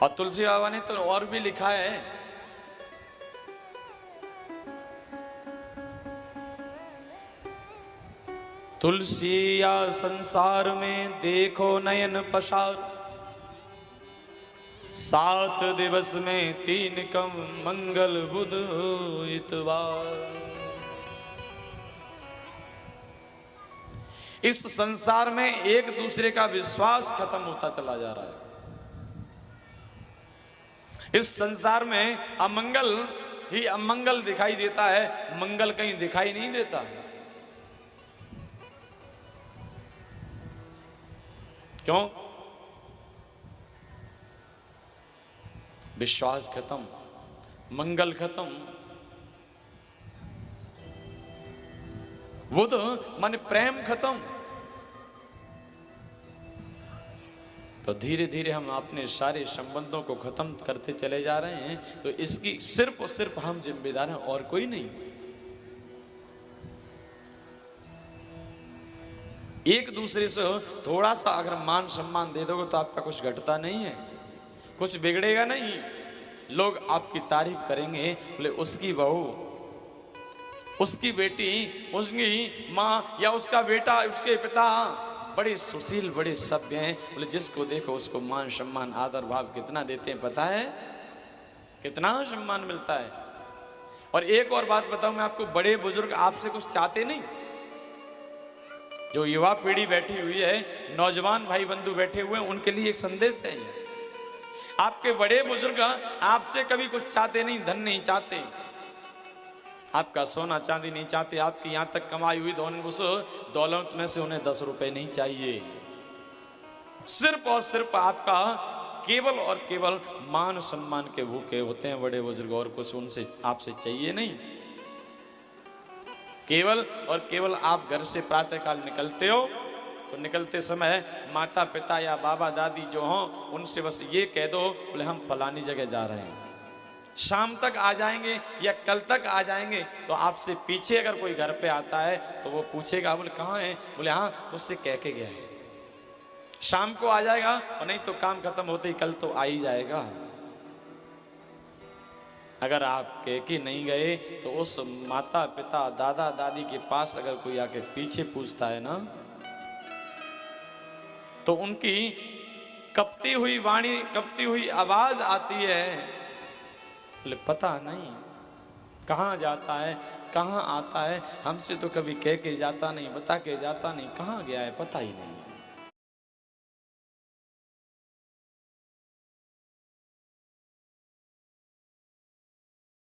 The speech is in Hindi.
और तुलसी बाबा ने तो और भी लिखा है, तुलसी या संसार में देखो नयन पसार, 7 दिवस में 3 कम मंगल बुध इतवार। इस संसार में एक दूसरे का विश्वास खत्म होता चला जा रहा है। इस संसार में अमंगल ही अमंगल दिखाई देता है, मंगल कहीं दिखाई नहीं देता। क्यों? विश्वास खत्म, मंगल खत्म, वो तो मन प्रेम खत्म। तो धीरे धीरे हम अपने सारे संबंधों को खत्म करते चले जा रहे हैं। तो इसकी सिर्फ और सिर्फ हम जिम्मेदार हैं और कोई नहीं। एक दूसरे से थोड़ा सा अगर मान सम्मान दे दोगे तो आपका कुछ घटता नहीं है, कुछ बिगड़ेगा नहीं। लोग आपकी तारीफ करेंगे, बोले उसकी बहू, उसकी बेटी, उसकी माँ या उसका बेटा, उसके पिता बड़े सुशील, बड़े सभ्य हैं। बोले जिसको देखो उसको मान सम्मान आदर भाव कितना देते हैं पता है? कितना सम्मान मिलता है। और एक और बात बताऊं मैं आपको, बड़े बुजुर्ग आपसे कुछ चाहते नहीं। जो युवा पीढ़ी बैठी हुई है, नौजवान भाई बंधु बैठे हुए हैं, उनके लिए एक संदेश है। आपके बड़े बुजुर्ग आपसे कभी कुछ चाहते नहीं, धन नहीं चाहते, आपका सोना चांदी नहीं चाहते, आपकी यहां तक कमाई हुई उस दौलत में से उन्हें 10 रुपए नहीं चाहिए। सिर्फ और सिर्फ आपका केवल और केवल मान सम्मान के भूखे होते हैं बड़े बुजुर्ग, और कुछ उनसे आपसे चाहिए नहीं। केवल और केवल आप घर से प्रातःकाल निकलते हो तो निकलते समय माता पिता या बाबा दादी जो हों उनसे बस ये कह दो, बोले हम फलानी जगह जा रहे हैं, शाम तक आ जाएंगे या कल तक आ जाएंगे। तो आपसे पीछे अगर कोई घर पे आता है तो वो पूछेगा, बोले कहाँ है? बोले हाँ मुझसे कह के गया है, शाम को आ जाएगा, और नहीं तो काम खत्म होते ही कल तो आ ही जाएगा। अगर आप कह के नहीं गए तो उस माता पिता दादा दादी के पास अगर कोई आके पीछे पूछता है ना, तो उनकी कपती हुई वाणी, कपती हुई आवाज आती है, बोले पता नहीं कहाँ जाता है, कहाँ आता है, हमसे तो कभी कह के जाता नहीं, बता के जाता नहीं, कहाँ गया है पता ही नहीं।